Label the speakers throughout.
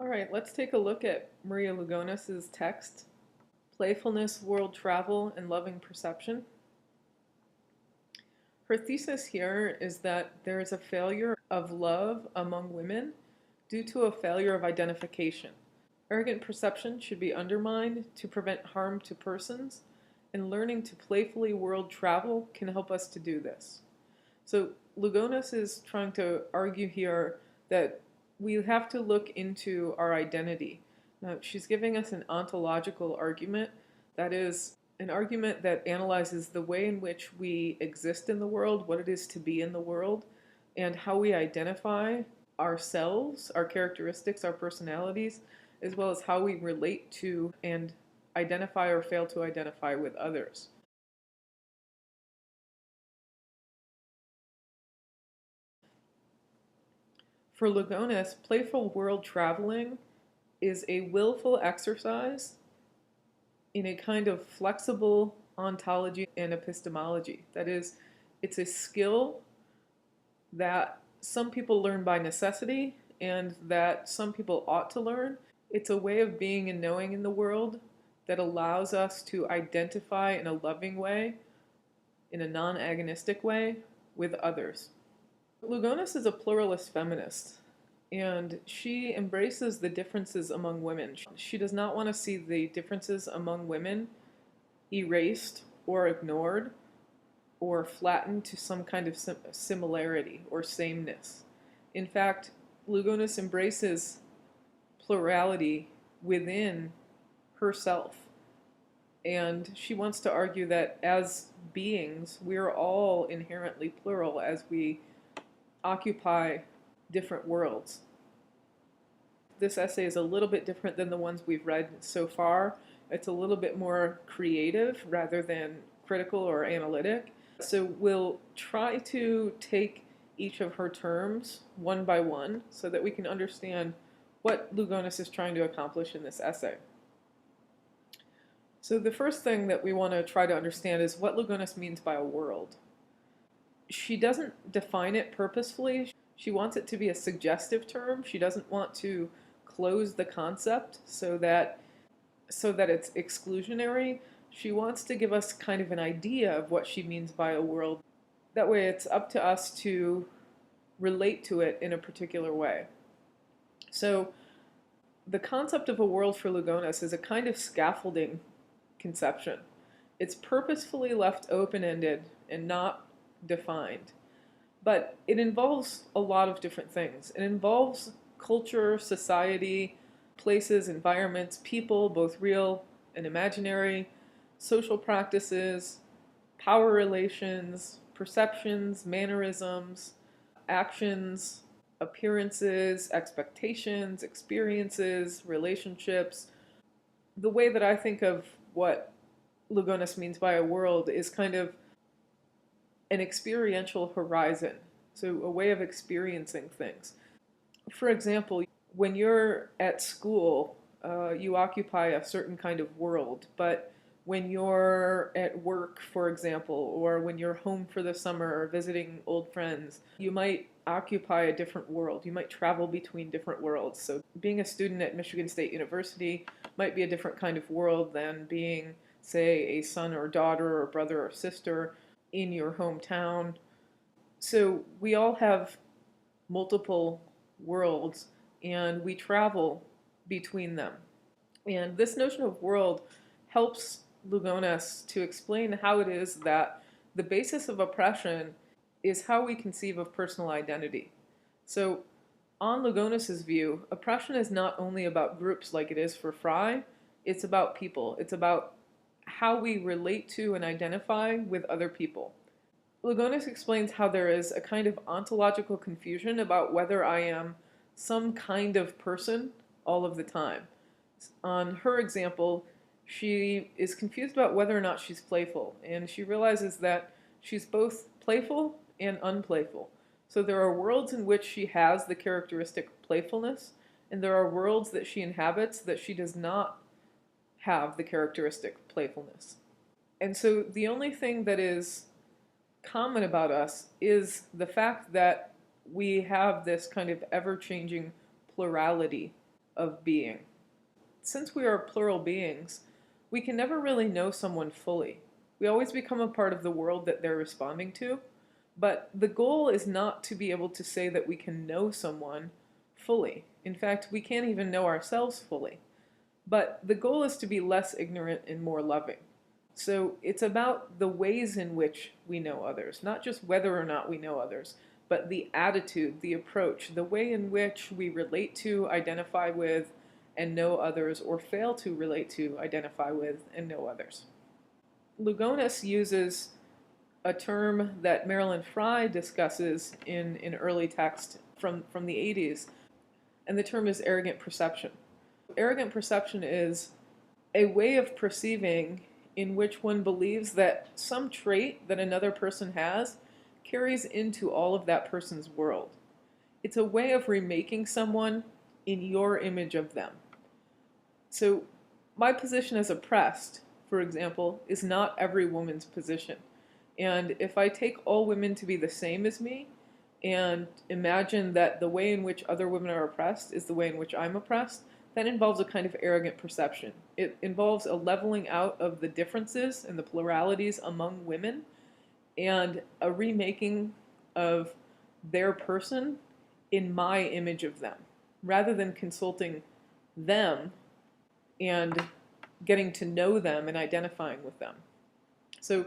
Speaker 1: All right, let's take a look at Maria Lugones' text, Playfulness, World Travel, and Loving Perception. Her thesis here is that there is a failure of love among women due to a failure of identification. Arrogant perception should be undermined to prevent harm to persons, and learning to playfully world travel can help us to do this. So Lugones is trying to argue here that we have to look into our identity. Now, she's giving us an ontological argument, that is, an argument that analyzes the way in which we exist in the world, what it is to be in the world, and how we identify ourselves, our characteristics, our personalities, as well as how we relate to and identify or fail to identify with others. For Lugones, playful world traveling is a willful exercise in a kind of flexible ontology and epistemology. That is, it's a skill that some people learn by necessity and that some people ought to learn. It's a way of being and knowing in the world that allows us to identify in a loving way, in a non-agonistic way, with others. Lugones is a pluralist feminist, and she embraces the differences among women. She does not want to see the differences among women erased or ignored or flattened to some kind of similarity or sameness. In fact, Lugones embraces plurality within herself. And she wants to argue that as beings, we are all inherently plural as we occupy different worlds. This essay is a little bit different than the ones we've read so far. It's a little bit more creative rather than critical or analytic. So we'll try to take each of her terms one by one so that we can understand what Lugones is trying to accomplish in this essay. So the first thing that we want to try to understand is what Lugones means by a world. She doesn't define it purposefully. She wants it to be a suggestive term. She doesn't want to close the concept so that it's exclusionary. She wants to give us kind of an idea of what she means by a world. That way it's up to us to relate to it in a particular way. So the concept of a world for Lugones is a kind of scaffolding conception. It's purposefully left open-ended and not defined. But it involves a lot of different things. It involves culture, society, places, environments, people, both real and imaginary, social practices, power relations, perceptions, mannerisms, actions, appearances, expectations, experiences, relationships. The way that I think of what Lugones means by a world is kind of an experiential horizon, so a way of experiencing things. For example, when you're at school, you occupy a certain kind of world, but when you're at work, for example, or when you're home for the summer or visiting old friends, you might occupy a different world. You might travel between different worlds. So being a student at Michigan State University might be a different kind of world than being, say, a son or daughter or brother or sister in your hometown. So we all have multiple worlds and we travel between them. And this notion of world helps Lugones to explain how it is that the basis of oppression is how we conceive of personal identity. So on Lugones' view, oppression is not only about groups like it is for Frye, it's about people. It's about how we relate to and identify with other people. Lugones explains how there is a kind of ontological confusion about whether I am some kind of person all of the time. On her example, she is confused about whether or not she's playful, and she realizes that she's both playful and unplayful. So there are worlds in which she has the characteristic playfulness, and there are worlds that she inhabits that she does not have the characteristic playfulness. And so the only thing that is common about us is the fact that we have this kind of ever-changing plurality of being. Since we are plural beings, we can never really know someone fully. We always become a part of the world that they're responding to, but the goal is not to be able to say that we can know someone fully. In fact, we can't even know ourselves fully. But the goal is to be less ignorant and more loving. So it's about the ways in which we know others, not just whether or not we know others, but the attitude, the approach, the way in which we relate to, identify with, and know others, or fail to relate to, identify with, and know others. Lugones uses a term that Marilyn Frye discusses in early text from the 80s, and the term is arrogant perception. Arrogant perception is a way of perceiving in which one believes that some trait that another person has carries into all of that person's world. It's a way of remaking someone in your image of them. So my position as oppressed, for example, is not every woman's position. And if I take all women to be the same as me and imagine that the way in which other women are oppressed is the way in which I'm oppressed, that involves a kind of arrogant perception. It involves a leveling out of the differences and the pluralities among women and a remaking of their person in my image of them, rather than consulting them and getting to know them and identifying with them. So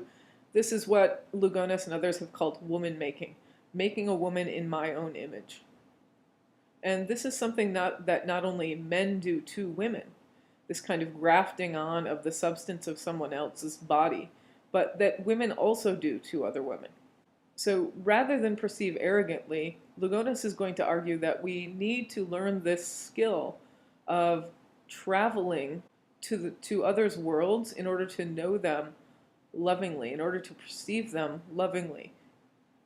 Speaker 1: this is what Lugones and others have called woman making, making a woman in my own image. And this is something that not only men do to women, this kind of grafting on of the substance of someone else's body, but that women also do to other women. So rather than perceive arrogantly, Lugones is going to argue that we need to learn this skill of traveling to others' worlds in order to know them lovingly, in order to perceive them lovingly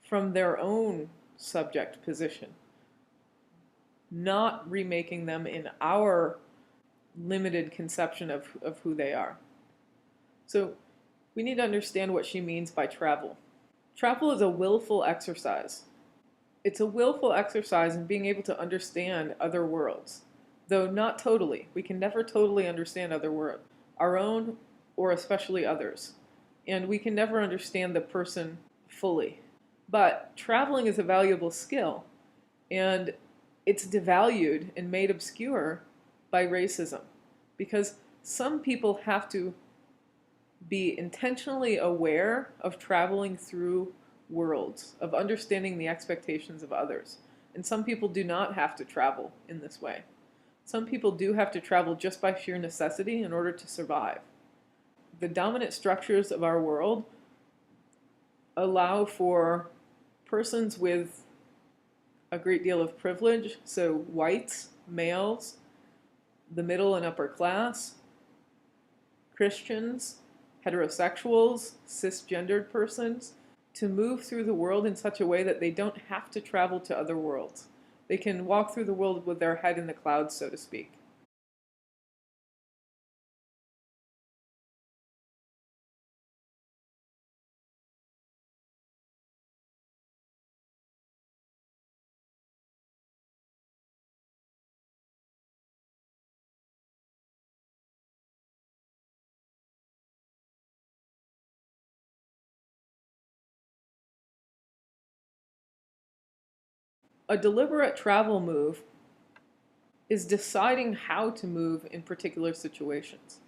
Speaker 1: from their own subject position, not remaking them in our limited conception of who they are. So we need to understand what she means by travel. Travel is a willful exercise. It's a willful exercise in being able to understand other worlds, though not totally. We can never totally understand other worlds, our own or especially others. And we can never understand the person fully. But traveling is a valuable skill, and it's devalued and made obscure by racism, because some people have to be intentionally aware of traveling through worlds, of understanding the expectations of others. And some people do not have to travel in this way. Some people do have to travel just by sheer necessity in order to survive. The dominant structures of our world allow for persons with a great deal of privilege, so whites, males, the middle and upper class, Christians, heterosexuals, cisgendered persons, to move through the world in such a way that they don't have to travel to other worlds. They can walk through the world with their head in the clouds, so to speak. A deliberate travel move is deciding how to move in particular situations.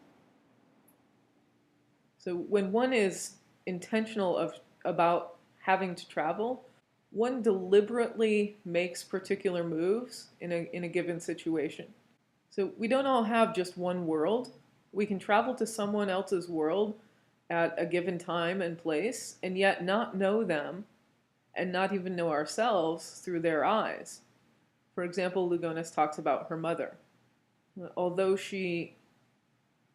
Speaker 1: So when one is intentional about having to travel, one deliberately makes particular moves in a given situation. So we don't all have just one world. We can travel to someone else's world at a given time and place, and yet not know them and not even know ourselves through their eyes. For example, Lugones talks about her mother. Although she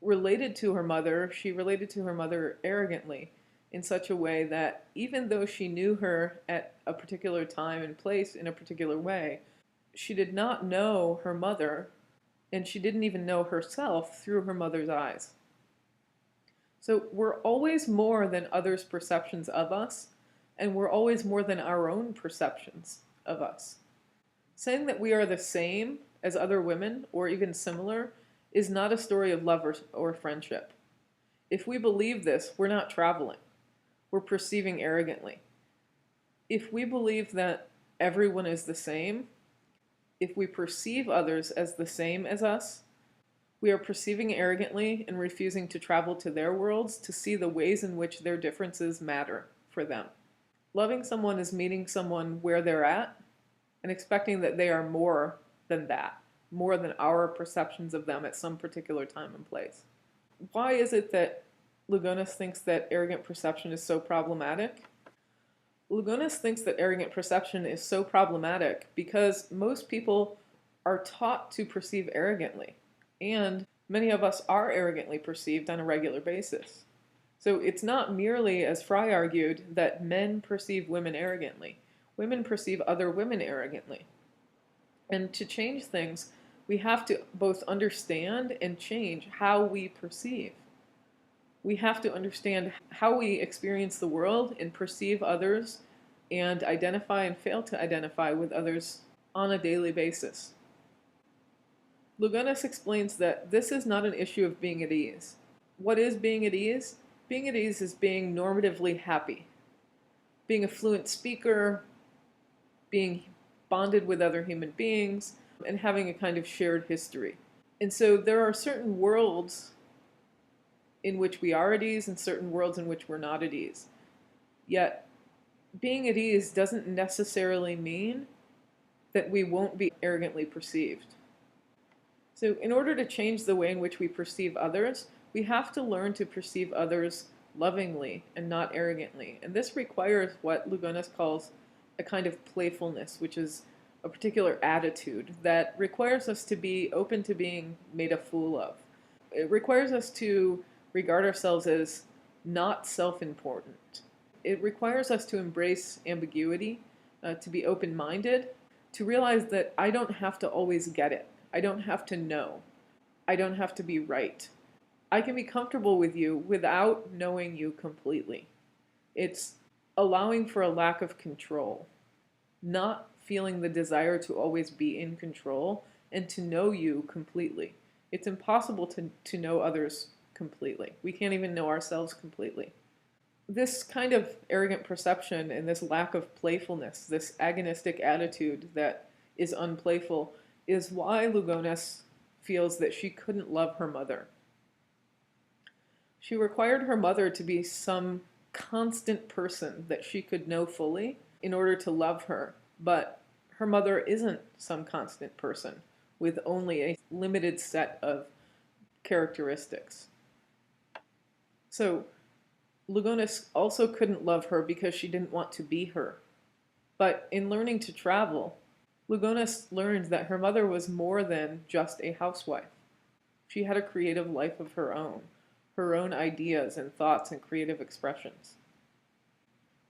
Speaker 1: related to her mother, she related to her mother arrogantly, in such a way that even though she knew her at a particular time and place in a particular way, she did not know her mother, and she didn't even know herself through her mother's eyes. So we're always more than others' perceptions of us, and we're always more than our own perceptions of us. Saying that we are the same as other women, or even similar, is not a story of love or friendship. If we believe this, we're not traveling. We're perceiving arrogantly. If we believe that everyone is the same, if we perceive others as the same as us, we are perceiving arrogantly and refusing to travel to their worlds to see the ways in which their differences matter for them. Loving someone is meeting someone where they're at and expecting that they are more than that, more than our perceptions of them at some particular time and place. Why is it that Lugones thinks that arrogant perception is so problematic? Lugones thinks that arrogant perception is so problematic because most people are taught to perceive arrogantly, and many of us are arrogantly perceived on a regular basis. So it's not merely, as Fry argued, that men perceive women arrogantly. Women perceive other women arrogantly. And to change things, we have to both understand and change how we perceive. We have to understand how we experience the world and perceive others and identify and fail to identify with others on a daily basis. Lugones explains that this is not an issue of being at ease. What is being at ease? Being at ease is being normatively happy, being a fluent speaker, being bonded with other human beings, and having a kind of shared history. And so there are certain worlds in which we are at ease and certain worlds in which we're not at ease. Yet, being at ease doesn't necessarily mean that we won't be arrogantly perceived. So in order to change the way in which we perceive others, we have to learn to perceive others lovingly and not arrogantly. And this requires what Lugones calls a kind of playfulness, which is a particular attitude that requires us to be open to being made a fool of. It requires us to regard ourselves as not self-important. It requires us to embrace ambiguity, to be open-minded, to realize that I don't have to always get it. I don't have to know. I don't have to be right. I can be comfortable with you without knowing you completely. It's allowing for a lack of control, not feeling the desire to always be in control and to know you completely. It's impossible to know others completely. We can't even know ourselves completely. This kind of arrogant perception and this lack of playfulness, this agonistic attitude that is unplayful, is why Lugones feels that she couldn't love her mother. She required her mother to be some constant person that she could know fully in order to love her, but her mother isn't some constant person with only a limited set of characteristics. So Lugones also couldn't love her because she didn't want to be her. But in learning to travel, Lugones learned that her mother was more than just a housewife. She had a creative life of her own ideas and thoughts and creative expressions.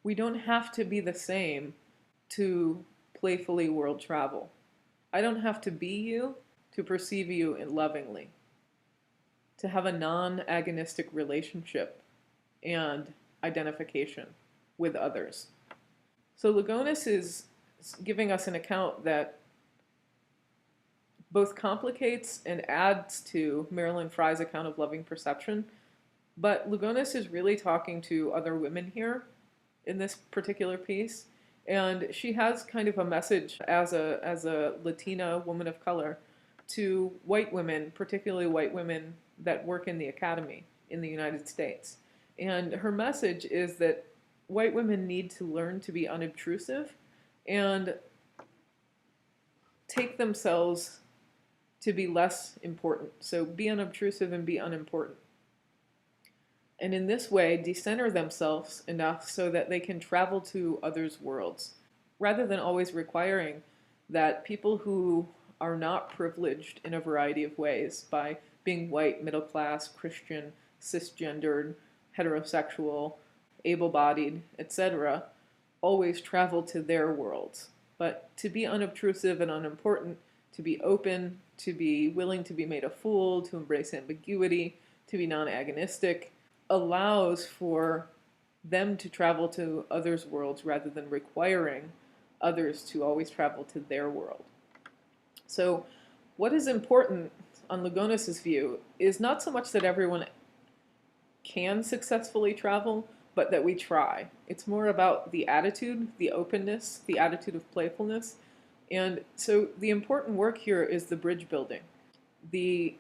Speaker 1: We don't have to be the same to playfully world travel. I don't have to be you to perceive you lovingly, to have a non-agonistic relationship and identification with others. So Lugones is giving us an account that both complicates and adds to Marilyn Frye's account of loving perception, but Lugones is really talking to other women here in this particular piece, and she has kind of a message as a Latina woman of color to white women, particularly white women that work in the academy in the United States. And her message is that white women need to learn to be unobtrusive and take themselves to be less important. So be unobtrusive and be unimportant. And in this way, decenter themselves enough so that they can travel to others' worlds, rather than always requiring that people who are not privileged in a variety of ways by being white, middle class, Christian, cisgendered, heterosexual, able-bodied, etc., always travel to their worlds. But to be unobtrusive and unimportant, to be open, to be willing to be made a fool, to embrace ambiguity, to be non-agonistic, allows for them to travel to others' worlds rather than requiring others to always travel to their world. So What is important on Lugones' view is not so much that everyone can successfully travel, but that we try. It's more about the attitude, the openness, the attitude of playfulness. And so the important work here is the bridge building. The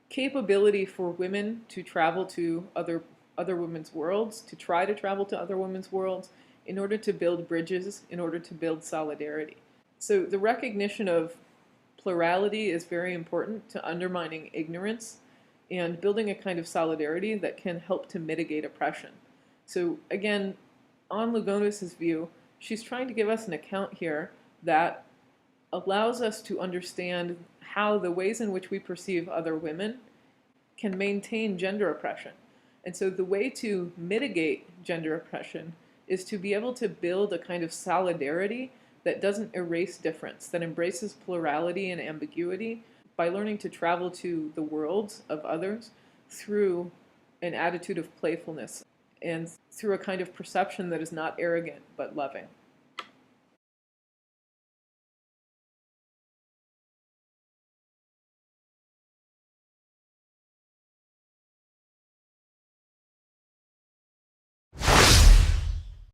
Speaker 1: capability for women to travel to other women's worlds, to try to travel to other women's worlds, in order to build bridges, in order to build solidarity. So the recognition of plurality is very important to undermining ignorance and building a kind of solidarity that can help to mitigate oppression. So again, on Lugones' view, she's trying to give us an account here that allows us to understand how the ways in which we perceive other women can maintain gender oppression. And so the way to mitigate gender oppression is to be able to build a kind of solidarity that doesn't erase difference, that embraces plurality and ambiguity by learning to travel to the worlds of others through an attitude of playfulness and through a kind of perception that is not arrogant but loving.